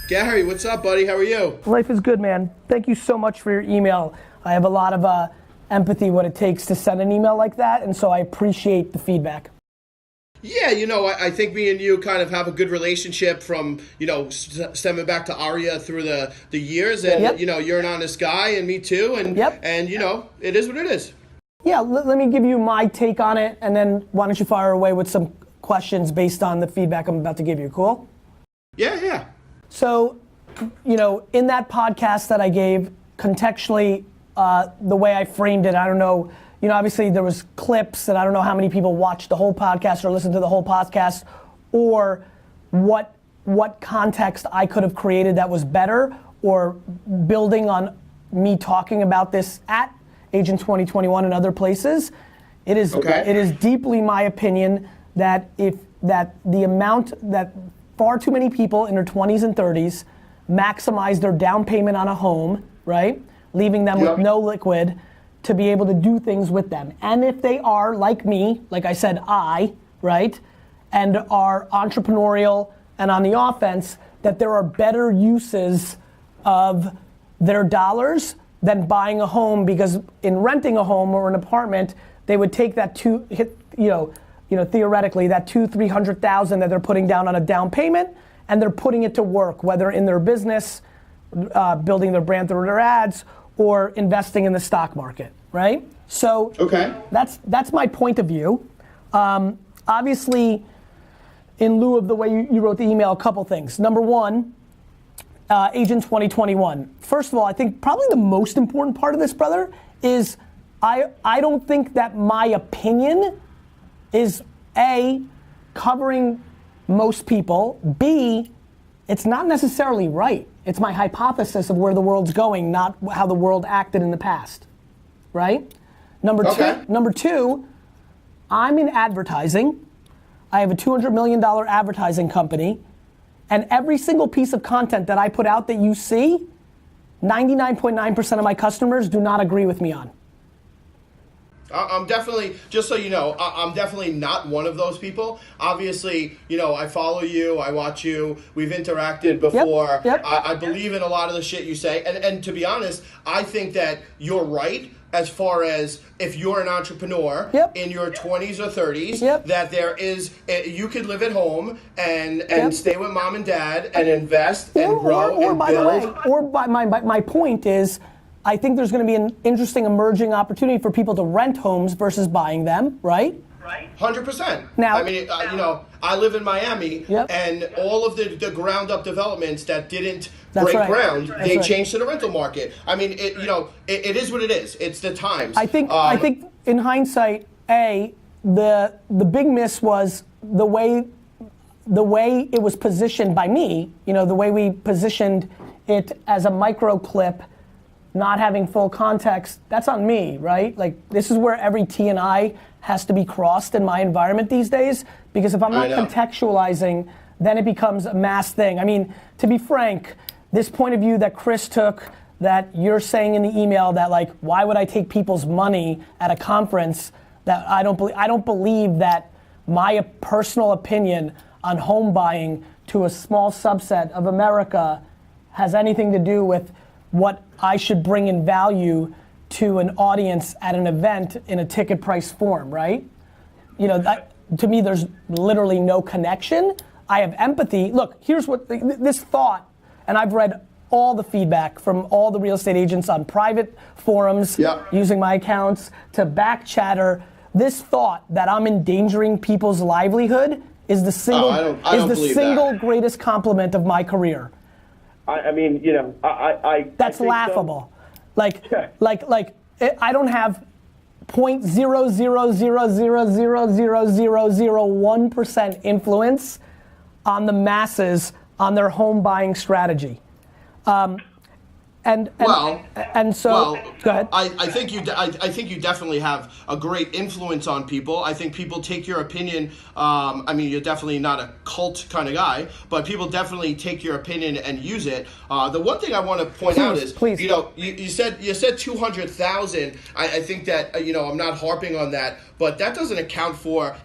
Gary, what's up, buddy? How are you? Life is good, man. Thank you so much for your email. I have a lot of empathy what it takes to send an email like that, and so I appreciate the feedback. Yeah, I think me and you kind of have a good relationship from, stemming back to Aria through the years. And, Yep. You're an honest guy, and me too. And, Yep. and it is what it is. Yeah, let me give you my take on it, and then why don't you fire away with some questions based on the feedback I'm about to give you, cool? Yeah. So, in that podcast that I gave, contextually, the way I framed it, I don't know, obviously there was clips, and I don't know how many people watched the whole podcast or listened to the whole podcast, or what context I could have created that was better, or building on me talking about this at Agent 2021 and other places. It is deeply my opinion that the amount that far too many people in their 20s and 30s maximize their down payment on a home, right? Leaving them with no liquid to be able to do things with them. And if they are like me, like I said, right? And are entrepreneurial and on the offense, that there are better uses of their dollars than buying a home, because in renting a home or an apartment, they would take that theoretically, that $200,000-300,000 that they're putting down on a down payment, and they're putting it to work, whether in their business, building their brand through their ads, or investing in the stock market, right? So that's my point of view. Obviously, in lieu of the way you wrote the email, a couple things. Number one, Agent 2021. First of all, I think probably the most important part of this, brother, is I don't think that my opinion is A, covering most people, B, it's not necessarily right. It's my hypothesis of where the world's going, not how the world acted in the past, right? Number two, I'm in advertising. I have a $200 million advertising company, and every single piece of content that I put out that you see, 99.9% of my customers do not agree with me on. I'm definitely, just so you know, I'm definitely not one of those people. Obviously, I follow you, I watch you, we've interacted before. Yep. I believe in a lot of the shit you say. And to be honest, I think that you're right as far as if you're an entrepreneur in your 20s or 30s, that there is, you could live at home and stay with mom and dad and invest and grow and build. My point is, I think there's going to be an interesting emerging opportunity for people to rent homes versus buying them, right? 100%. Now, I mean, I live in Miami, and all of the ground up developments that didn't break ground, they changed to the rental market. I mean, it is what it is. It's the times. I think in hindsight, the big miss was the way it was positioned by me. The way we positioned it as a micro clip, not having full context. That's on me, right? Like, this is where every T and I has to be crossed in my environment these days, because if I'm not contextualizing, then it becomes a mass thing. I mean, to be frank, this point of view that Chris took, that you're saying in the email, that like, why would I take people's money at a conference, that I don't believe that my personal opinion on home buying to a small subset of America has anything to do with what I should bring in value to an audience at an event in a ticket price form, right? That, to me, there's literally no connection. I have empathy. Look, here's what this thought, and I've read all the feedback from all the real estate agents on private forums, using my accounts, to back chatter. This thought that I'm endangering people's livelihood is the single greatest compliment of my career. I mean, that's laughable. So. Like, I don't have 0.000000001% influence on the masses on their home buying strategy. And so, go ahead. I think you definitely have a great influence on people. I think people take your opinion. I mean, you're definitely not a cult kind of guy, but people definitely take your opinion and use it. The one thing I want to point out is, you said 200,000. I think that I'm not harping on that, but that doesn't account for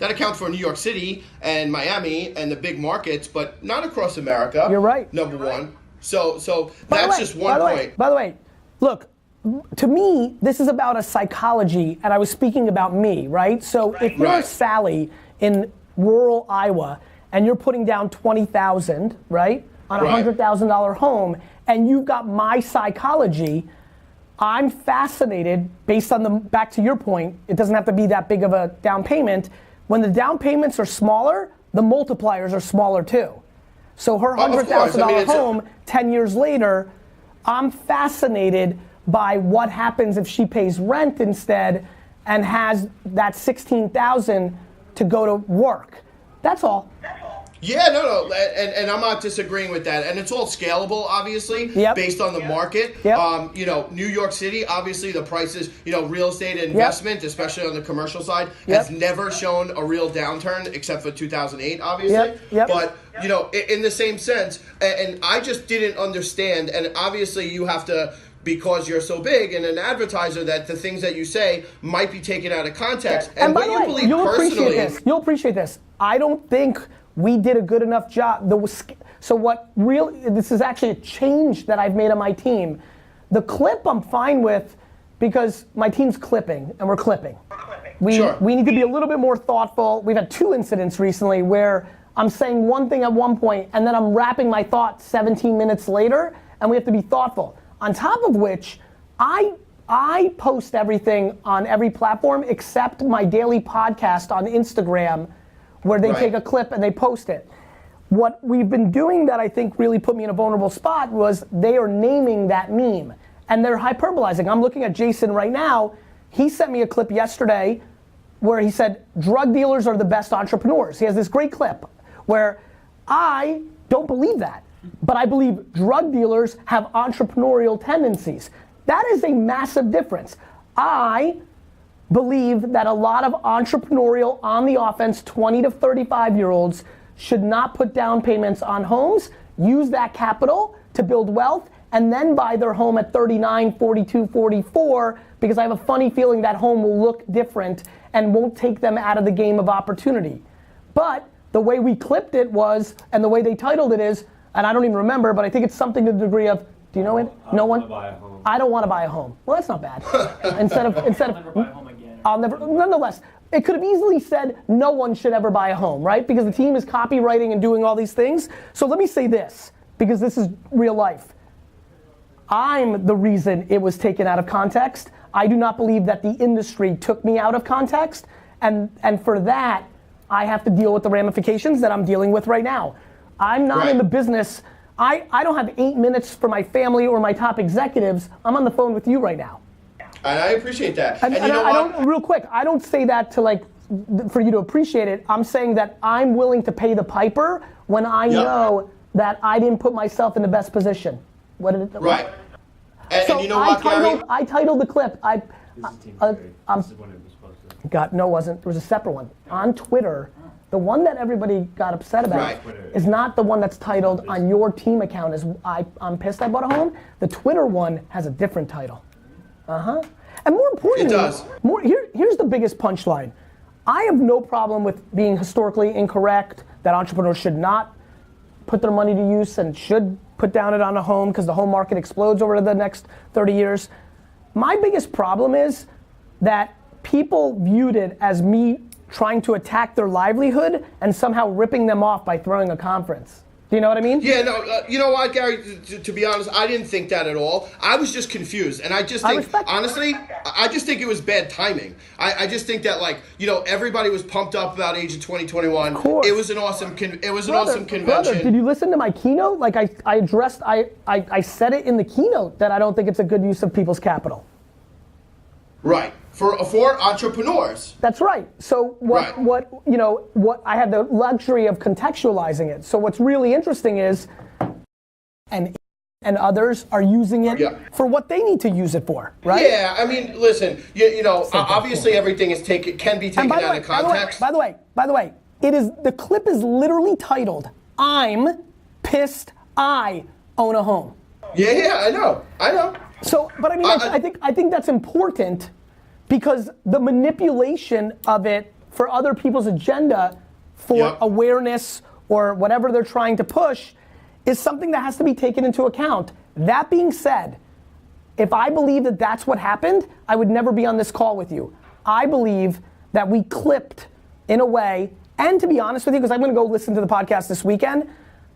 New York City and Miami and the big markets, but not across America. You're right. Number one. So that's just one point. By the way, look, to me, this is about a psychology, and I was speaking about me, right? So if you're Sally in rural Iowa, and you're putting down $20,000, right, on a $100,000 home, and you've got my psychology, I'm fascinated based on back to your point, it doesn't have to be that big of a down payment. When the down payments are smaller, the multipliers are smaller too. So her $100,000 home, 10 years later, I'm fascinated by what happens if she pays rent instead and has that $16,000 to go to work. That's all. Yeah, no, and I'm not disagreeing with that, and it's all scalable, obviously, based on the market. New York City, obviously, the prices, real estate investment, especially on the commercial side, has never shown a real downturn except for 2008, obviously. But in the same sense, and I just didn't understand, and obviously, you have to. Because you're so big and an advertiser, that the things that you say might be taken out of context. And by the way, you'll appreciate this. I don't think we did a good enough job. This is actually a change that I've made on my team. The clip I'm fine with because my team's clipping and we're clipping. We need to be a little bit more thoughtful. We've had 2 incidents recently where I'm saying one thing at one point and then I'm wrapping my thought 17 minutes later, and we have to be thoughtful. On top of which, I post everything on every platform except my daily podcast on Instagram, where they take a clip and they post it. What we've been doing that I think really put me in a vulnerable spot was they are naming that meme and they're hyperbolizing. I'm looking at Jason right now. He sent me a clip yesterday where he said, drug dealers are the best entrepreneurs. He has this great clip where I don't believe that. But I believe drug dealers have entrepreneurial tendencies. That is a massive difference. I believe that a lot of entrepreneurial, on the offense, 20 to 35-year-olds should not put down payments on homes, use that capital to build wealth, and then buy their home at 39, 42, 44, because I have a funny feeling that home will look different and won't take them out of the game of opportunity. But the way we clipped it was, and the way they titled it is, and I don't even remember, but I think it's something to the degree of, do you know it? No one? I don't want to buy a home. Well, that's not bad. instead of, never buy a home again. I'll never, nonetheless, it could have easily said no one should ever buy a home, right? Because the team is copywriting and doing all these things. So let me say this, because this is real life. I'm the reason it was taken out of context. I do not believe that the industry took me out of context. And for that, I have to deal with the ramifications that I'm dealing with right now. I'm not in the business. I don't have 8 minutes for my family or my top executives. I'm on the phone with you right now. And I appreciate that. And you know what? Real quick, I don't say that to for you to appreciate it. I'm saying that I'm willing to pay the piper when I know that I didn't put myself in the best position. What did it? Right. So and you know what, Gary? I titled the clip. This is when it was supposed to. God, no, it wasn't. There was a separate one on Twitter. The one that everybody got upset about is not the one that's titled on your team account as I'm pissed I bought a home. The Twitter one has a different title. And more importantly, here's the biggest punchline. I have no problem with being historically incorrect, that entrepreneurs should not put their money to use and should put down it on a home because the home market explodes over the next 30 years. My biggest problem is that people viewed it as me trying to attack their livelihood and somehow ripping them off by throwing a conference. Do you know what I mean? Yeah, no, you know what, Gary, to be honest, I didn't think that at all. I was just confused. And I just think, honestly, I just think it was bad timing. I just think that, everybody was pumped up about Age of 2021. Of course. It was an awesome convention. Brother, did you listen to my keynote? I said it in the keynote that I don't think it's a good use of people's capital. Right. For entrepreneurs. That's right. So what I had the luxury of contextualizing it. So what's really interesting is, and others are using it for what they need to use it for, right? Yeah, I mean, listen, obviously everything can be taken out of context. By the way, the clip is literally titled, "I'm pissed I own a home." Yeah, I know. So, but I mean, I think that's important. Because the manipulation of it for other people's agenda for awareness or whatever they're trying to push is something that has to be taken into account. That being said, if I believe that that's what happened, I would never be on this call with you. I believe that we clipped in a way, and to be honest with you, because I'm gonna go listen to the podcast this weekend,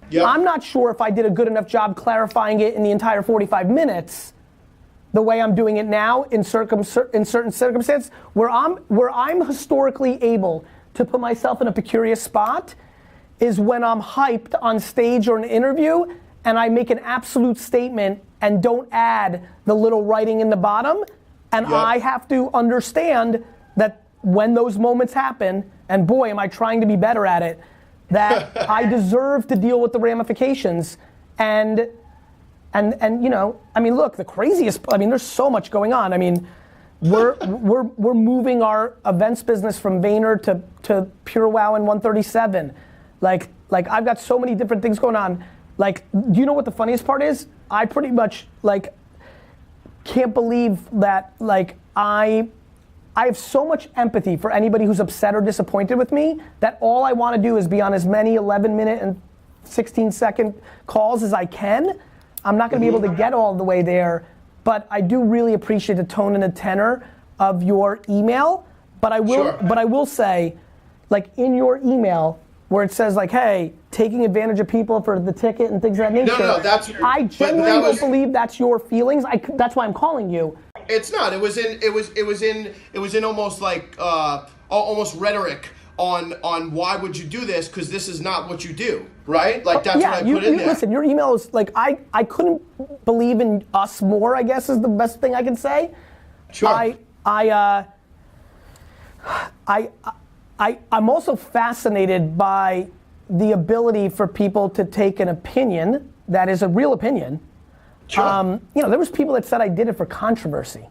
yep. I'm not sure if I did a good enough job clarifying it in the entire 45 minutes the way I'm doing it now in certain circumstances where I'm historically able to put myself in a precarious spot is when I'm hyped on stage or an interview and I make an absolute statement and don't add the little writing in the bottom, and yep. I have to understand that when those moments happen, and boy am I trying to be better at it, that I deserve to deal with the ramifications. And you know, I mean, look, the craziest, I mean, there's so much going on. I mean, we're moving our events business from Vayner to Pure Wow and 137. Like I've got so many different things going on. Like, do you know what the funniest part is? I pretty much like can't believe that like I have so much empathy for anybody who's upset or disappointed with me that all I want to do is be on as many 11-minute and 16-second calls as I can. I'm not going to be able to get all the way there, but I do really appreciate the tone and the tenor of your email. But I will say, like in your email, where it says like, hey, taking advantage of people for the ticket and things of that nature. No, I genuinely don't believe that's your feelings. That's why I'm calling you. It's not. It was in almost like almost rhetoric on why would you do this, because this is not what you do, right? Like that's what I put in there. Listen, your email is like I couldn't believe in us more, I guess is the best thing I can say. Sure. I'm also fascinated by the ability for people to take an opinion that is a real opinion. Sure. You know, there was people that said I did it for controversy.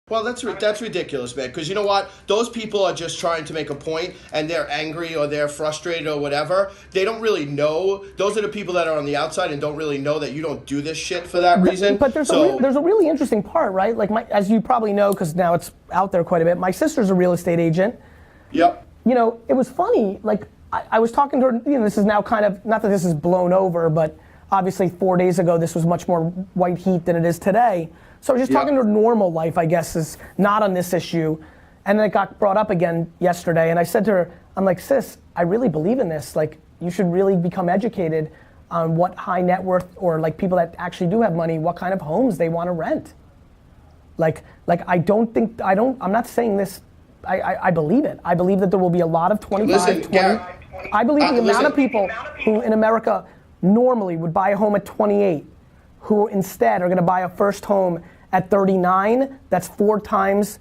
Well, that's ridiculous, man, because you know what? Those people are just trying to make a point, and they're angry or they're frustrated or whatever. They don't really know. Those are the people that are on the outside and don't really know that you don't do this shit for that reason. But there's a really interesting part, right? Like, as you probably know, because now it's out there quite a bit, my sister's a real estate agent. Yep. You know, it was funny, like, I was talking to her, you know, this is now kind of, not that this is blown over, but obviously 4 days ago, this was much more white heat than it is today. So I was just talking to her normal life, I guess, is not on this issue. And then it got brought up again yesterday. And I said to her, I'm like, sis, I really believe in this. Like, you should really become educated on what high net worth or like people that actually do have money, what kind of homes they want to rent. Like I'm not saying this, I believe it. I believe that there will be a lot of 25, 20. I believe the amount of people who in America normally would buy a home at 28, who instead are gonna buy a first home at 39, that's 4 times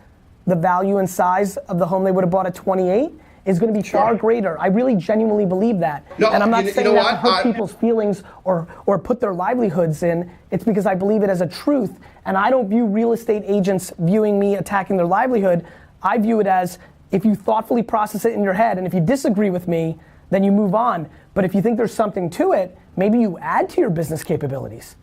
the value and size of the home they would have bought at 28, is gonna be far greater. I really genuinely believe that. No, and I'm not saying that to hurt people's feelings or put their livelihoods in. It's because I believe it as a truth, and I don't view real estate agents viewing me attacking their livelihood. I view it as, if you thoughtfully process it in your head, and if you disagree with me, then you move on. But if you think there's something to it, maybe you add to your business capabilities.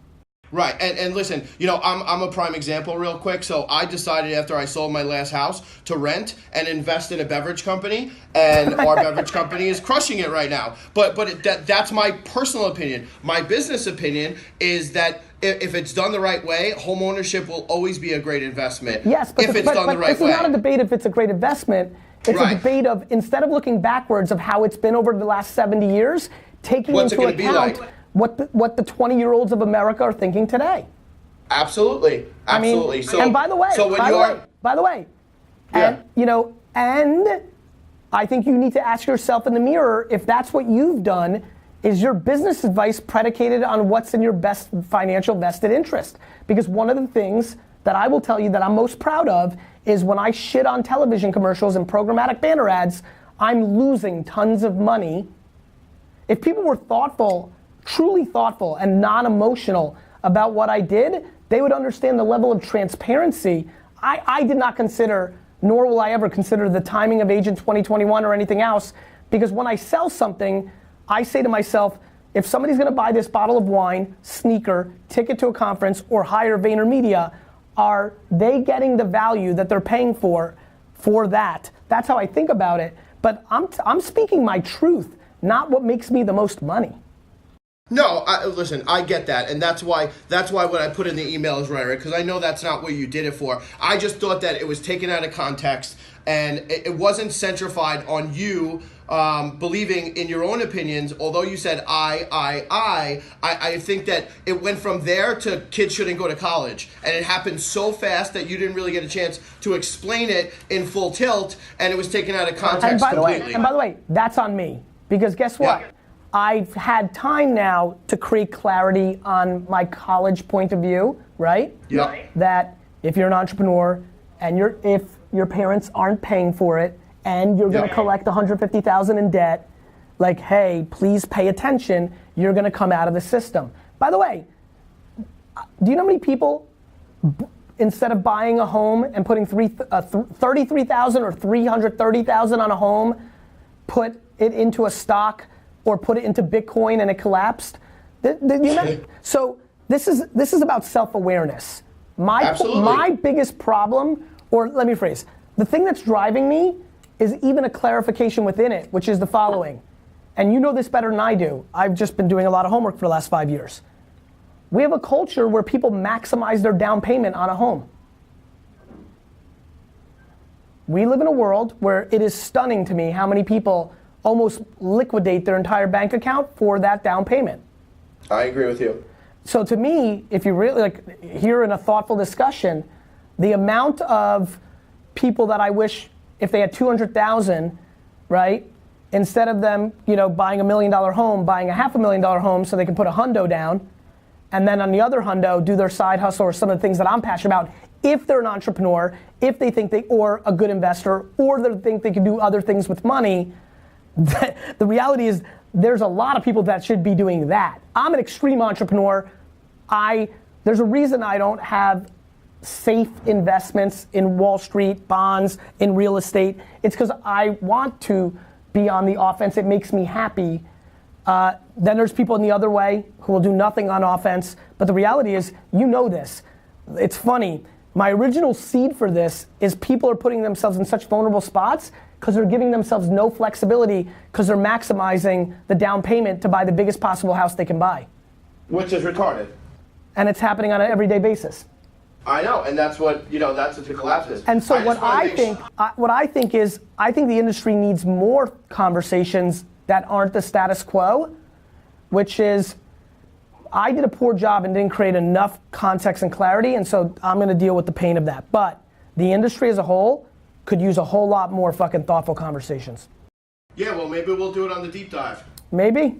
Right, and listen, you know, I'm a prime example real quick. So I decided after I sold my last house to rent and invest in a beverage company, and our beverage company is crushing it right now. But that's my personal opinion. My business opinion is that if it's done the right way, homeownership will always be a great investment. Yes, but if it's done the right it's way. It's not a debate if it's a great investment. It's a debate of, instead of looking backwards of how it's been over the last 70 years, taking into account what the 20-year-olds of America are thinking today. Absolutely. I mean, so, and by the way, and you know, and I think you need to ask yourself in the mirror, if that's what you've done, is your business advice predicated on what's in your best financial vested interest? Because one of the things that I will tell you that I'm most proud of is when I shit on television commercials and programmatic banner ads, I'm losing tons of money. If people were thoughtful, truly thoughtful and non-emotional about what I did, they would understand the level of transparency. I did not consider, nor will I ever consider, the timing of Agent 2021 or anything else, because when I sell something, I say to myself, if somebody's gonna buy this bottle of wine, sneaker, ticket to a conference, or hire VaynerMedia, are they getting the value that they're paying for that? That's how I think about it. But I'm speaking my truth, not what makes me the most money. No, listen, I get that, and that's why what I put in the email is right, because I know that's not what you did it for. I just thought that it was taken out of context, and it wasn't centrified on you believing in your own opinions. Although you said I think that it went from there to kids shouldn't go to college, and it happened so fast that you didn't really get a chance to explain it in full tilt, and it was taken out of context completely. And by the way, that's on me, because guess what? Yeah. I've had time now to create clarity on my college point of view, right? Yeah. That if you're an entrepreneur and if your parents aren't paying for it and you're gonna collect $150,000 in debt, like, hey, please pay attention, you're gonna come out of the system. By the way, do you know how many people, instead of buying a home and putting $33,000 or $330,000 on a home, put it into a stock or put it into Bitcoin and it collapsed? So this is about self-awareness. My biggest problem, or let me rephrase, the thing that's driving me is even a clarification within it, which is the following. And you know this better than I do. I've just been doing a lot of homework for the last 5 years. We have a culture where people maximize their down payment on a home. We live in a world where it is stunning to me how many people almost liquidate their entire bank account for that down payment. I agree with you. So to me, if you really hear in a thoughtful discussion, the amount of people that I wish if they had 200,000, right, instead of them, buying $1 million home, buying a $500,000 home so they can put a hundo down, and then on the other hundo do their side hustle or some of the things that I'm passionate about. If they're an entrepreneur, if they think or a good investor, or they think they can do other things with money. The reality is there's a lot of people that should be doing that. I'm an extreme entrepreneur. There's a reason I don't have safe investments in Wall Street, bonds, in real estate. It's because I want to be on the offense. It makes me happy. Then there's people in the other way who will do nothing on offense. But the reality is, this. It's funny. My original seed for this is people are putting themselves in such vulnerable spots because they're giving themselves no flexibility because they're maximizing the down payment to buy the biggest possible house they can buy. Which is retarded. And it's happening on an everyday basis. I know, and that's what, that's what the collapse is. And so what I think is the industry needs more conversations that aren't the status quo, which is, I did a poor job and didn't create enough context and clarity, and so I'm gonna deal with the pain of that. But the industry as a whole could use a whole lot more fucking thoughtful conversations. Yeah, well, maybe we'll do it on the deep dive. Maybe.